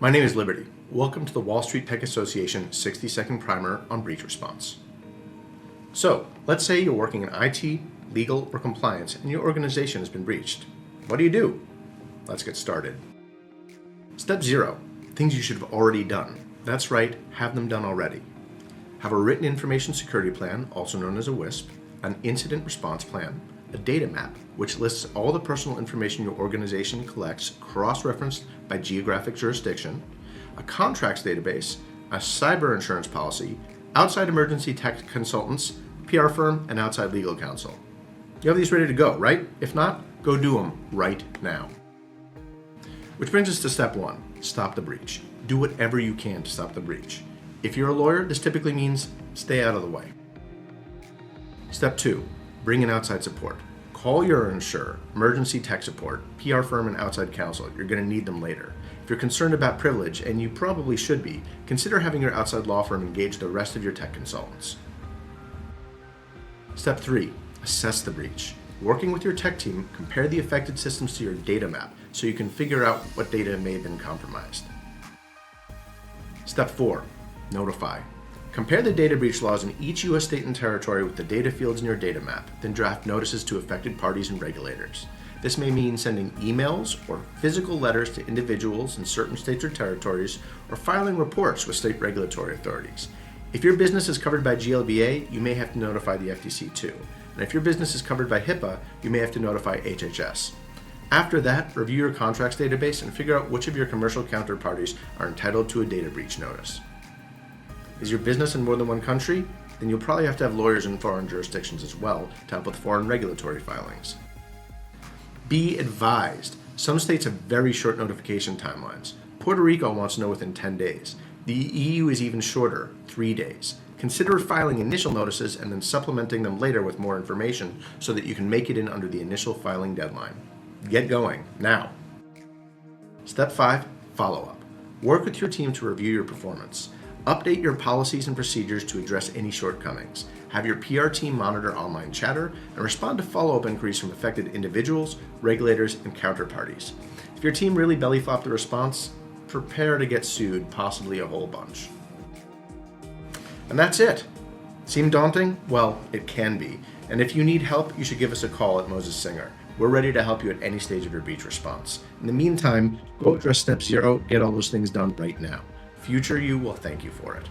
My name is Liberty. Welcome to the Wall Street Tech Association 60-second primer on breach response. So, let's say you're working in IT, legal, or compliance, and your organization has been breached. What do? Let's get started. Step 0. Things you should have already done. That's right, have them done already. Have a written information security plan, also known as a WISP, an incident response plan, a data map, which lists all the personal information your organization collects, cross-referenced by geographic jurisdiction, a contracts database, a cyber insurance policy, outside emergency tech consultants, PR firm, and outside legal counsel. You have these ready to go, right? If not, go do them right now. Which brings us to step 1, stop the breach. Do whatever you can to stop the breach. If you're a lawyer, this typically means stay out of the way. Step 2, bring in outside support. Call your insurer, emergency tech support, PR firm, and outside counsel. You're going to need them later. If you're concerned about privilege, and you probably should be, consider having your outside law firm engage the rest of your tech consultants. Step 3, assess the breach. Working with your tech team, compare the affected systems to your data map so you can figure out what data may have been compromised. Step 4, notify. Compare the data breach laws in each U.S. state and territory with the data fields in your data map, then draft notices to affected parties and regulators. This may mean sending emails or physical letters to individuals in certain states or territories, or filing reports with state regulatory authorities. If your business is covered by GLBA, you may have to notify the FTC too. And if your business is covered by HIPAA, you may have to notify HHS. After that, review your contracts database and figure out which of your commercial counterparties are entitled to a data breach notice. Is your business in more than one country? Then you'll probably have to have lawyers in foreign jurisdictions as well to help with foreign regulatory filings. Be advised, some states have very short notification timelines. Puerto Rico wants to know within 10 days. The EU is even shorter, 3 days. Consider filing initial notices and then supplementing them later with more information so that you can make it in under the initial filing deadline. Get going, now. Step 5, follow-up. Work with your team to review your performance. Update your policies and procedures to address any shortcomings. Have your PR team monitor online chatter and respond to follow-up inquiries from affected individuals, regulators, and counterparties. If your team really belly-flopped the response, prepare to get sued, possibly a whole bunch. And that's it. Seem daunting? Well, it can be. And if you need help, you should give us a call at Moses Singer. We're ready to help you at any stage of your breach response. In the meantime, go address step 0, get all those things done right now. Future you will thank you for it.